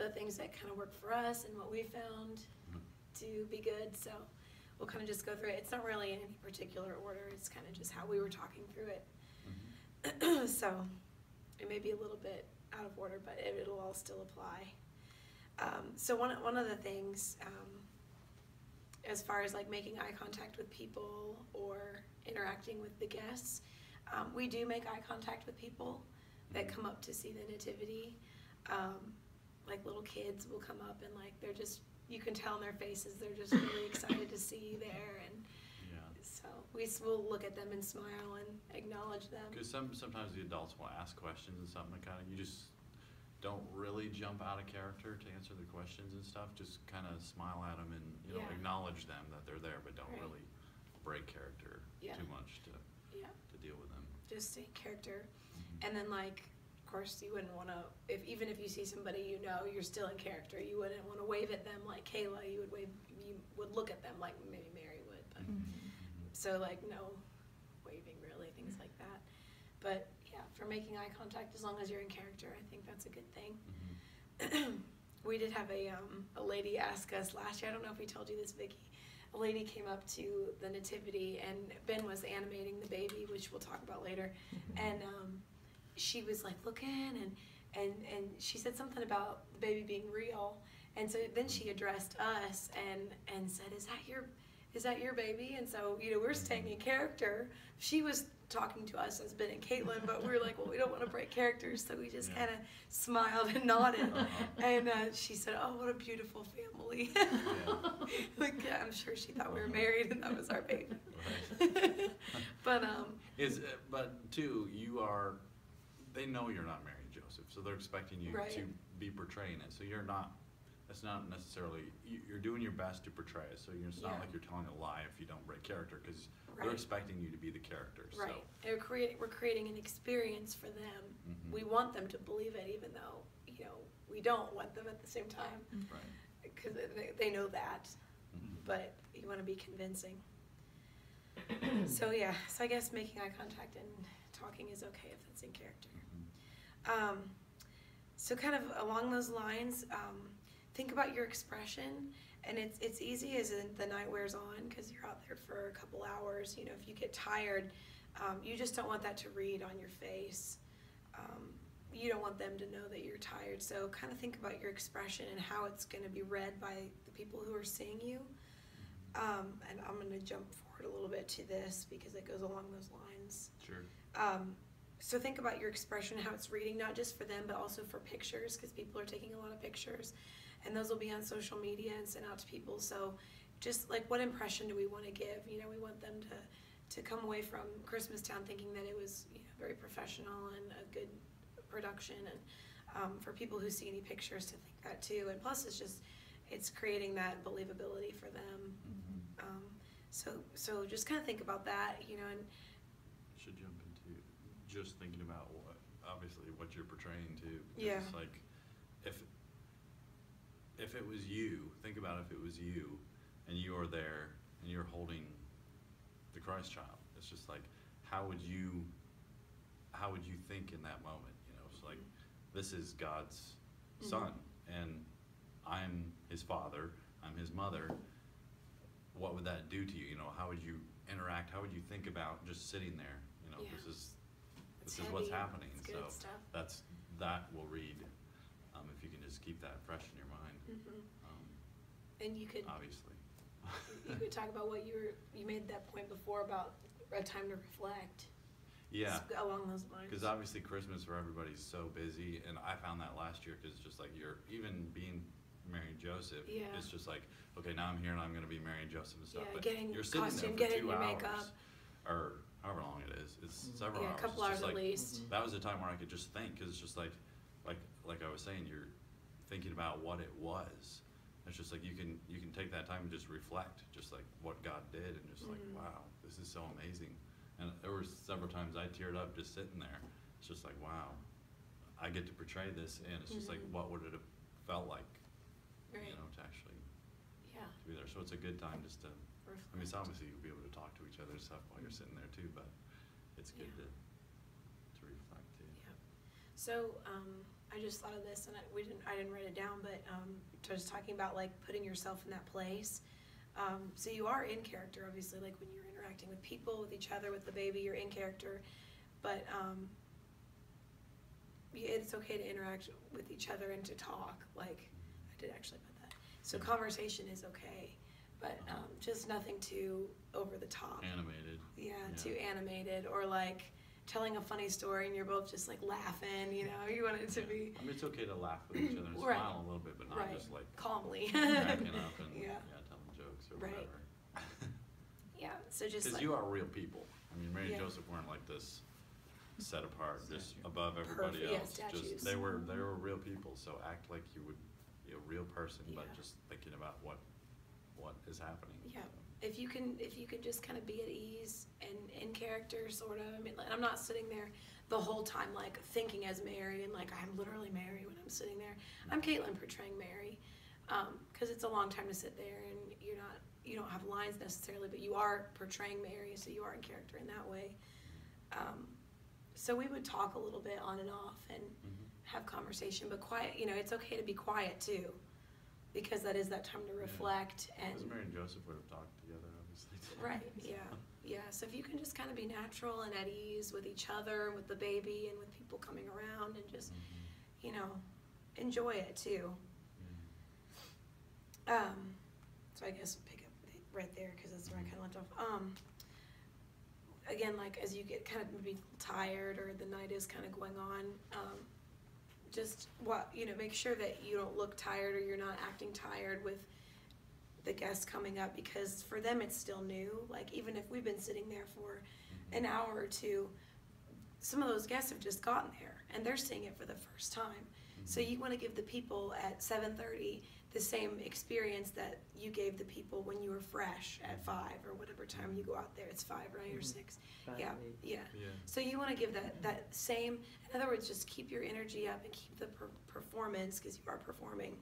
the things that kind of work for us and what we found to be good. So we'll kind of just go through it. It's not really in any particular order. It's kind of just how we were talking through it. So it may be a little bit out of order, but it'll all still apply. So one of the things, as far as like making eye contact with people or interacting with the guests, we do make eye contact with people that come up to see the nativity. Like little kids will come up and like they're just, you can tell in their faces they're just really excited to see you there, and so we'll look at them and smile and acknowledge them. Because sometimes the adults will ask questions and something, kind of you just don't really jump out of character to answer the questions and stuff. Just kind of smile at them and acknowledge them that they're there, but don't really break character too much to deal with them. Just stay character, and then like. Of course, you wouldn't want to, even if you see somebody you know, you're still in character. You wouldn't want to wave at them like Kayla. You would look at them like maybe Mary would. But so like no waving really, things like that. But yeah, for making eye contact, as long as you're in character, I think that's a good thing. We did have a lady ask us last year. I don't know if we told you this, Vicki. A lady came up to the nativity, and Ben was animating the baby, which we'll talk about later, and. She was like looking and she said something about the baby being real, and so then she addressed us and said, is that your baby? And so we're staying in character. She was talking to us as Ben and Caitlin, but we were like, well, we don't want to break characters, so we just kind of smiled and nodded. And she said, oh, what a beautiful family. Like I'm sure she thought we were married and that was our baby. But but too, you are. They know you're not Mary and Joseph, so they're expecting you to be portraying it. So you're not. It's not necessarily. You're doing your best to portray it. So it's not like you're telling a lie if you don't break character, because they're expecting you to be the character. Right. So. We're creating an experience for them. We want them to believe it, even though we don't want them at the same time. Right. Because they know that, but you want to be convincing. So I guess making eye contact and talking is okay if it's in character. So kind of along those lines, think about your expression, and it's easy as the night wears on, because you're out there for a couple hours. If you get tired, you just don't want that to read on your face. You don't want them to know that you're tired. So kind of think about your expression and how it's going to be read by the people who are seeing you. And I'm going to jump forward a little bit to this because it goes along those lines. Sure. So think about your expression, how it's reading, not just for them, but also for pictures, because people are taking a lot of pictures, and those will be on social media and sent out to people. So just like, what impression do we want to give? We want them to come away from Christmastown thinking that it was very professional and a good production, and for people who see any pictures to think that too. And plus, it's creating that believability for them. So just kind of think about that, and should jump into just thinking about what you're portraying too. It's like if it was you, think about if it was you and you are there and you're holding the Christ child. It's just like, how would you think in that moment? It's like, this is God's son, and I'm his father, I'm his mother. What would that do to you? How would you interact? How would you think about just sitting there? This is what's happening. So that will read, if you can just keep that fresh in your mind. And you could obviously you could talk about what you made that point before about a time to reflect. Yeah, along those lines. Because obviously Christmas for everybody's so busy, and I found that last year, because just like you're even being Mary and Joseph, it's just like, okay, now I'm here and I'm going to be Mary and Joseph and stuff. Yeah, but getting you're sitting costume, there for getting 2 your hours, makeup, or however long it is. It's several hours. A couple it's hours just at least. That was a time where I could just think, because it's just like I was saying, you're thinking about what it was. It's just like you can take that time and just reflect, just like what God did, and just like, wow, this is so amazing. And there were several times I teared up just sitting there. It's just like, wow, I get to portray this, and it's just like, what would it have felt like, to actually to be there. So it's a good time just to reflect. I mean, it's obviously you'll be able to talk to each other and stuff while you're sitting there too, but it's good to reflect too. So I just thought of this, and I didn't write it down, but just talking about like putting yourself in that place. So you are in character, obviously, like when you're interacting with people, with each other, with the baby, you're in character. But it's okay to interact with each other and to talk. Like, I did actually put that. So conversation is okay, but just nothing too over the top. Animated. Yeah, too animated, or like telling a funny story and you're both just like laughing, you know, you want it to be. I mean, it's okay to laugh with each other and Right. smile a little bit, but not Right. just like Calmly. cracking up and Yeah. telling jokes or Right. whatever. Yeah, so just Because like, you are real people. I mean, Mary and Yeah. Joseph weren't like this set apart, just above everybody Perfect, yeah, else. statues. Just they were real people. So act like you would be a real person, but Yeah. just thinking about what is happening. yeah, if you can just kind of be at ease and in character, sort of. I mean, like, I'm not sitting there the whole time like thinking as Mary and like I'm literally Mary when I'm sitting there. I'm Caitlin portraying Mary, because it's a long time to sit there and you don't have lines necessarily, but you are portraying Mary, so you are in character in that way. So we would talk a little bit on and off and have conversation, but quiet. You know, it's okay to be quiet too, because that is that time to reflect. Because And Mary and Joseph would have talked together, obviously. Too. right, yeah. So if you can just kind of be natural and at ease with each other, with the baby, and with people coming around, and just you know, enjoy it too. So I guess pick up right there because that's where I kind of left off. Again, like as you get kind of maybe tired or the night is kind of going on, just make sure that you don't look tired or you're not acting tired with the guests coming up, because for them it's still new. Like even if we've been sitting there for an hour or two, some of those guests have just gotten there and they're seeing it for the first time. So you want to give the people at 7:30 the same experience that you gave the people when you were fresh at 5 or whatever time you go out there. It's 5, right, or 6? Yeah. So you want to give that same. In other words, just keep your energy up and keep the performance, because you are performing,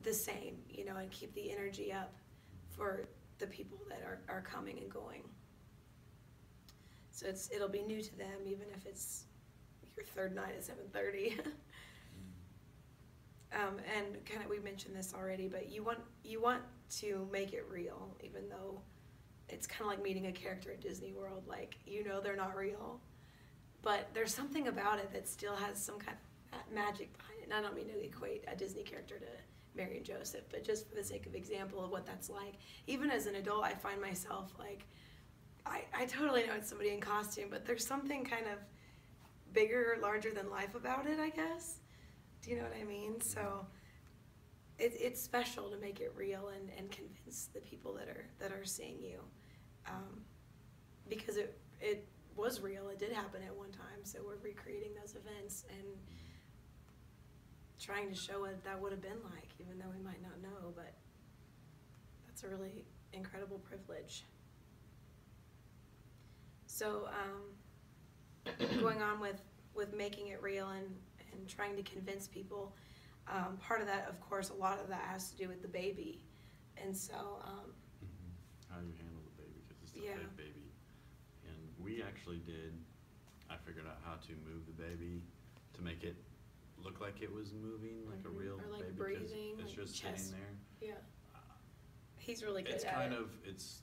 the same. You know, and keep the energy up for the people that are coming and going. So it'll be new to them, even if it's your third night at 7:30. And kind of, we mentioned this already, but you want to make it real, even though it's kind of like meeting a character at Disney World. Like, they're not real, but there's something about it that still has some kind of magic behind it. And I don't mean to equate a Disney character to Mary and Joseph, but just for the sake of example of what that's like. Even as an adult, I find myself like, I totally know it's somebody in costume, but there's something kind of bigger, larger than life about it, I guess. Do you know what I mean? So it's special to make it real and convince the people that are seeing you, because it was real. It did happen at one time. So we're recreating those events and trying to show what that would have been like, even though we might not know. But that's a really incredible privilege. So going on with making it real and trying to convince people, part of that, of course, a lot of that has to do with the baby. And so how you handle the baby, because it's the fake baby. And we actually I figured out how to move the baby to make it look like it was moving, like a real or like baby, breathing, because it's like just chest. sitting there. Yeah. He's really good It's at kind it. of it's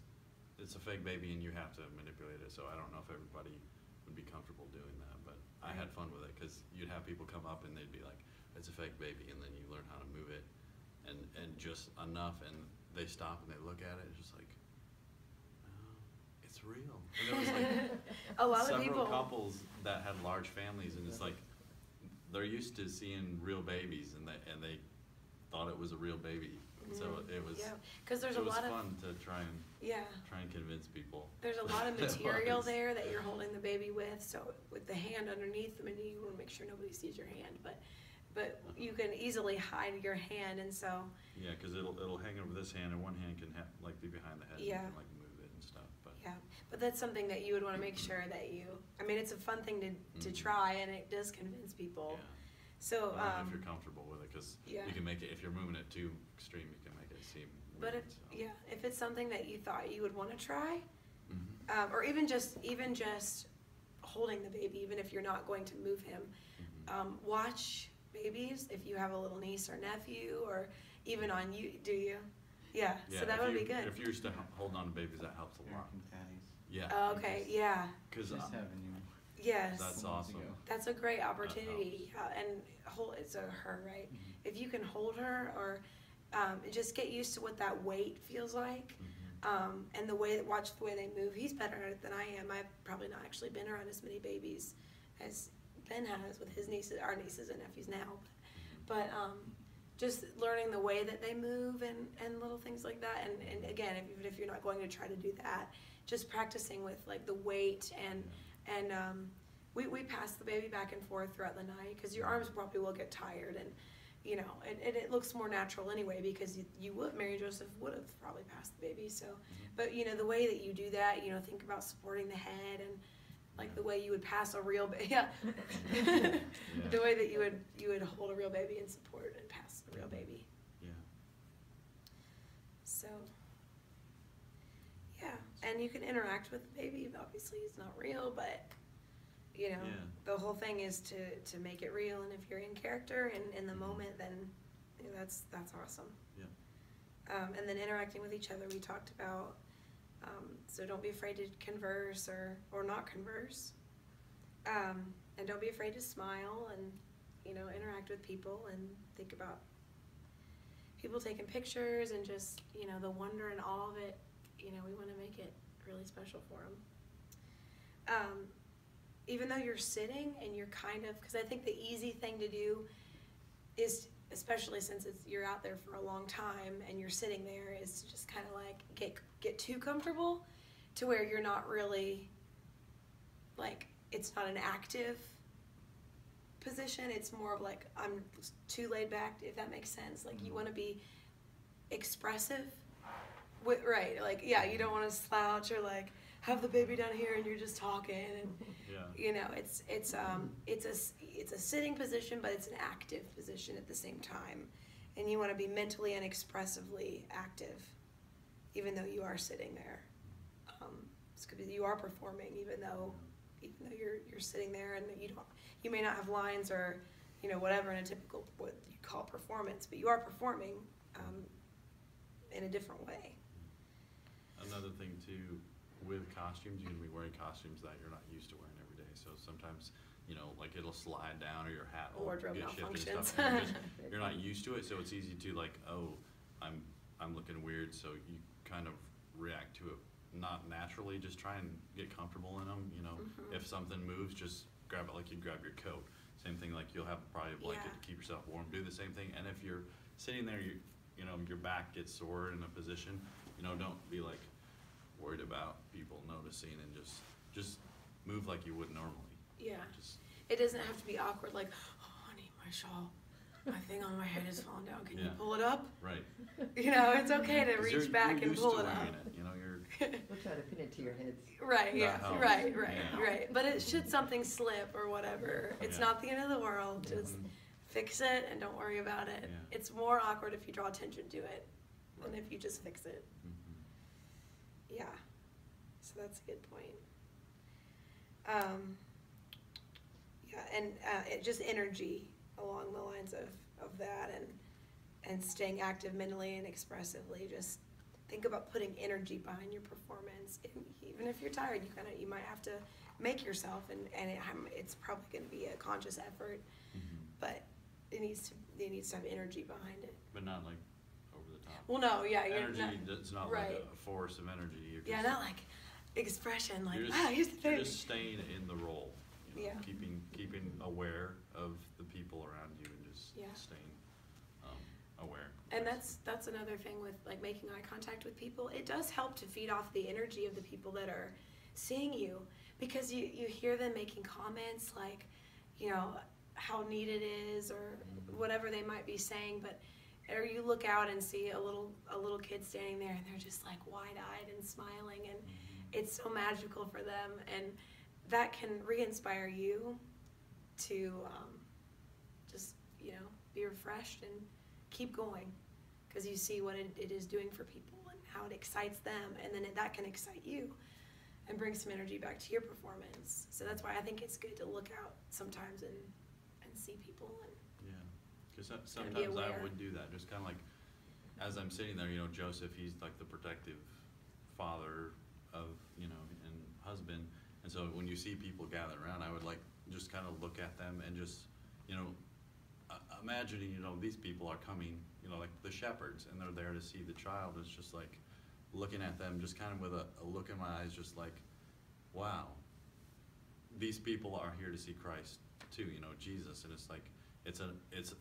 a fake baby and you have to manipulate it, so I don't know if everybody would be comfortable doing that, but I had fun with it, because you'd have people come up and they'd be like, it's a fake baby, and then you learn how to move it and just enough, and they stop and they look at it, it's just like, oh, it's real. And there was like a lot of several people. couples that had large families, and it's like they're used to seeing real babies, and they thought it was a real baby. So it was, because there's it a was lot of fun to try and convince people. There's a lot of material there that you're holding the baby with. So with the hand underneath, I mean, you want to make sure nobody sees your hand, but you can easily hide your hand, and so. Yeah, because it'll hang over this hand, and one hand can like be behind the head. Yeah. And you can like move it and stuff. But Yeah, but that's something that you would want to make sure that you. I mean, it's a fun thing to try, and it does convince people. Yeah. So. I don't know if you're comfortable with it, because Yeah. you can make it, if you're moving it too extreme, you can make it seem weird. But if it's something that you thought you would want to try, Mm-hmm. or even just holding the baby, even if you're not going to move him, watch babies, if you have a little niece or nephew, or even on you, do you? Yeah, so that if would you- be good. If you're still holding on to babies, that helps a lot. American Fatties. Yeah. Oh, okay, yeah, Because Just having you. yes. that's months awesome. ago. That's a great opportunity, and it's a her, right? Mhm. If you can hold her, or just get used to what that weight feels like, Mhm. and watch the way they move. He's better at it than I am. I've probably not actually been around as many babies as Ben has with his nieces, our nieces and nephews now. But just learning the way that they move and little things like that. And again, even if you're not going to try to do that, just practicing with like the weight and we pass the baby back and forth throughout the night because your arms probably will get tired and and it looks more natural anyway because Mary Joseph would have probably passed the baby. So, but the way that you do that, think about supporting the head and like the way you would pass a real baby. Yeah. The way that you would hold a real baby and support and pass a real baby. Yeah. So, yeah, and you can interact with the baby. Obviously, it's not real, but the whole thing is to make it real. And if you're in character and in the moment, then that's awesome. Yeah. And then interacting with each other, we talked about. So don't be afraid to converse or not converse, and don't be afraid to smile and interact with people and think about people taking pictures and just the wonder and awe of it. We want to make it really special for them. Even though you're sitting and you're because I think the easy thing to do is, especially since you're out there for a long time and you're sitting there, is to just kind of like get too comfortable to where you're not really like it's not an active position. It's more of like I'm too laid back, if that makes sense. Like you want to be expressive, right? Like you don't want to slouch or like have the baby down here and you're just talking and it's a sitting position, but it's an active position at the same time, and you want to be mentally and expressively active, even though you are sitting there. It's because you are performing, even though you're sitting there and you may not have lines or whatever in a typical what you call performance, but you are performing in a different way. Another thing too, with costumes, you're gonna be wearing costumes that you're not used to wearing every day. So sometimes, like it'll slide down or your hat will Wardrobe get shifted and malfunctions. stuff. And you're not used to it, so it's easy to like, oh, I'm looking weird. So you kind of react to it not naturally. Just try and get comfortable in them. Mm-hmm. If something moves, just grab it like you grab your coat. Same thing, like you'll have probably a blanket to keep yourself warm. Do the same thing. And if you're sitting there, your back gets sore in a position. Don't be like worried about people noticing, and just move like you would normally. Yeah. Just It doesn't have to be awkward, like, oh, honey, my shawl, my thing on my head is falling down. Can you pull it up? right. It's okay to 'Cause reach you're back and used pull to it up. wearing it. We'll try to pin it to your heads. Right, yeah, That helps. right. Yeah. But should something slip or whatever, it's Yeah. not the end of the world. Just Mhm. fix it and don't worry about it. Yeah. It's more awkward if you draw attention to it than Right. if you just fix it. Mhm. Yeah. So that's a good point. And just energy along the lines of that and staying active mentally and expressively. Just think about putting energy behind your performance. Even if you're tired, you might have to make yourself, and it's probably going to be a conscious effort, but it needs to have energy behind it. But not like over the top. Well, no, yeah, you're Energy, not, it's not right. like a force of energy. You're just, yeah, not like expression, like you're wow, here's the you're baby. just staying in the role. Yeah. Keeping aware of the people around you and just Yeah. staying aware. And that's another thing with like making eye contact with people. It does help to feed off the energy of the people that are seeing you, because you hear them making comments like, how neat it is or whatever they might be saying, or you look out and see a little kid standing there and they're just like wide-eyed and smiling, and it's so magical for them, and that can re-inspire you to just be refreshed and keep going, because you see what it is doing for people and how it excites them, and then that can excite you and bring some energy back to your performance. So that's why I think it's good to look out sometimes and see people and Because Gotta be sometimes I aware. would do that, just kind of like, as I'm sitting there, Joseph, he's like the protective father of, and husband. And so when you see people gathered around, I would like just kind of look at them and just, imagining, these people are coming, like the shepherds, and they're there to see the child. It's just like looking at them, just kind of with a look in my eyes, just like, wow, these people are here to see Christ too, Jesus. And it's like, it's an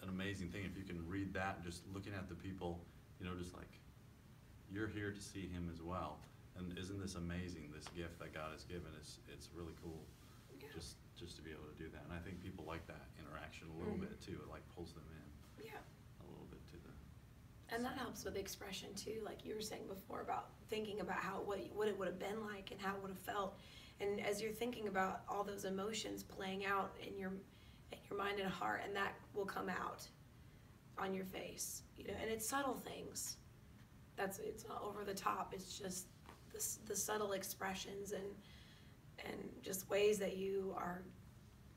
amazing thing if you can read that, just looking at the people, just like, you're here to see him as well. And isn't this amazing, this gift that God has given? It's really cool. Yeah. Just to be able to do that. And I think people like that interaction a little bit too. It like pulls them in Yeah. a little bit to the. And that helps with expression too, like you were saying before about thinking about what it would have been like and how it would have felt. And as you're thinking about all those emotions playing out in your mind and heart, and that will come out on your face, and it's subtle things. It's not over the top. It's just the subtle expressions and just ways that you are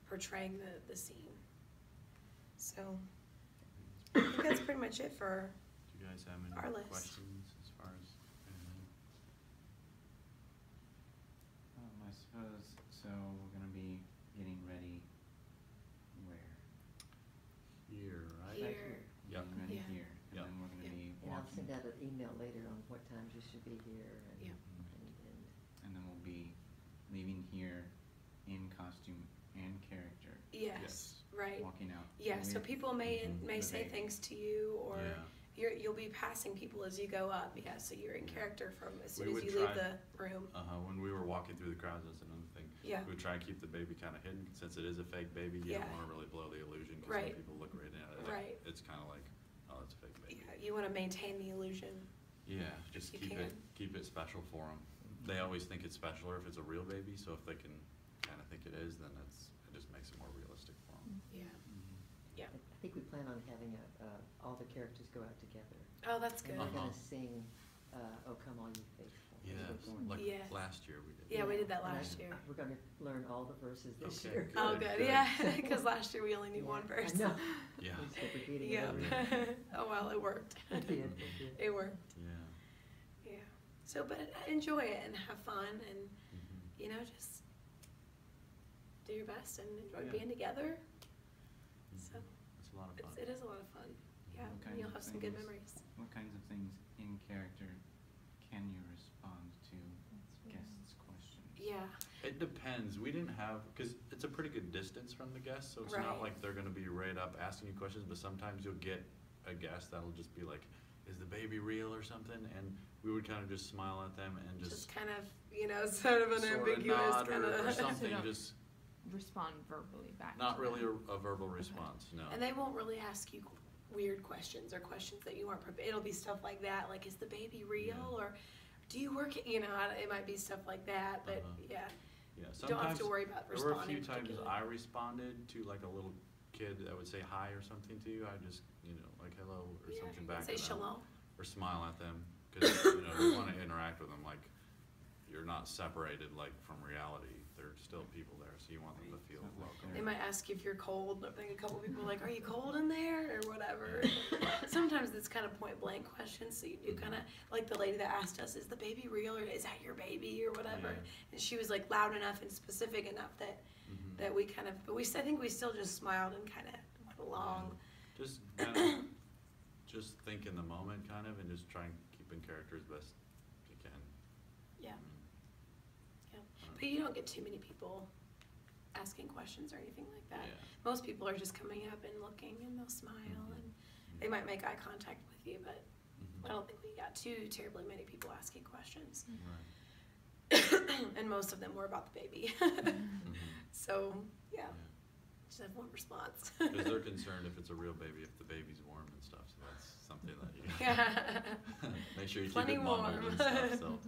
portraying the scene. So I think that's pretty much it for Do you guys have any our list. questions as far as anything? I suppose, so we're gonna be getting ready where? Here, right? Here. Yep. Getting ready Yeah. here, and Yep. then we're gonna Yeah. be And I'll walking, send out an email later on what times you should be here and, Yeah. and then we'll be leaving here in costume and character, Yes, right. walking out. Yeah, so with people may the say baby. things to you, or Yeah. you'll be passing people as you go up. Yeah, so you're in character from as soon We as would you leave try- the room. When we were walking through the crowds, that's another thing. Yeah. We would try and keep the baby kind of hidden, since it is a fake baby. You Yeah. don't want to really blow the illusion, because Right. some people look right at it. Right. It's kind of like, oh, it's a fake baby. Yeah, you want to maintain the illusion. Yeah, just you keep can. keep it special for them. They always think it's specialer if it's a real baby, so if they can kind of think it is, then it just makes it more realistic for them. Yeah. Yeah. I think we plan on having all the characters go out together. Oh, that's good. And we're Uh-huh. gonna sing, "Oh Come All You Faithful." as Yeah, we're going. like Yes. last year we did. Yeah, we did that And last year. We're gonna learn all the verses this Okay, year. good. Oh, good. Yeah, because last year we only knew Yeah, one verse. I know. Yeah. We just kept repeating it Yeah. over again. Oh well, it worked. It did, it did. It worked. Yeah. Yeah. So, but enjoy it and have fun, and Mhm. just do your best and enjoy Yeah. being together. So It's a lot of fun. it is a lot of fun. Yeah, What and kinds you'll of have some good things- memories. What kinds of things in character can you respond to guests' questions? Yeah. It depends. We didn't have, because it's a pretty good distance from the guests, so it's Right. not like they're going to be right up asking you questions, but sometimes you'll get a guest that'll just be like, is the baby real or something? And we would kind of just smile at them and Just just kind of, sort of an sort of ambiguous nod kind or of. something, don't just respond verbally back. not to really them. a verbal response, no. And they won't really ask you weird questions or questions that you weren't prepared. It'll be stuff like that, like, is the baby real? Yeah. Or do you work, it might be stuff like that, but Uh-huh. yeah. Yeah, You don't have sometimes, to worry about there were a responding few times particularly. I responded to like a little kid that would say hi or something to you, I just, like hello or Yeah, something you back can say to them. shalom. Or smile at them, because you want to interact with them like you're not separated like from reality. They're still people there, so you want them to feel Sounds like welcome. They might ask you if you're cold. I think a couple people are like, are you cold in there? Or whatever. Sometimes it's kind of point blank questions, so you do kind of, like the lady that asked us, is the baby real, or is that your baby, or whatever. Yeah. And she was like loud enough and specific enough that Mhm. that we kind of, but I think we still just smiled and kind of went along. Just kind of, just think in the moment, kind of, and just try and keep in character as best you can. Yeah. Mm. Yeah. But you don't get too many people asking questions or anything like that. Yeah. Most people are just coming up and looking, and they'll smile, and they might make eye contact with you, but Mhm. I don't think we got too terribly many people asking questions. Right. And most of them were about the baby. Mhm. So, yeah, Yeah. just have one response. Because they're concerned if it's a real baby, if the baby's warm and stuff, so that's something that you Yeah. make sure you keep Plenty it mumbled warm. and stuff, so.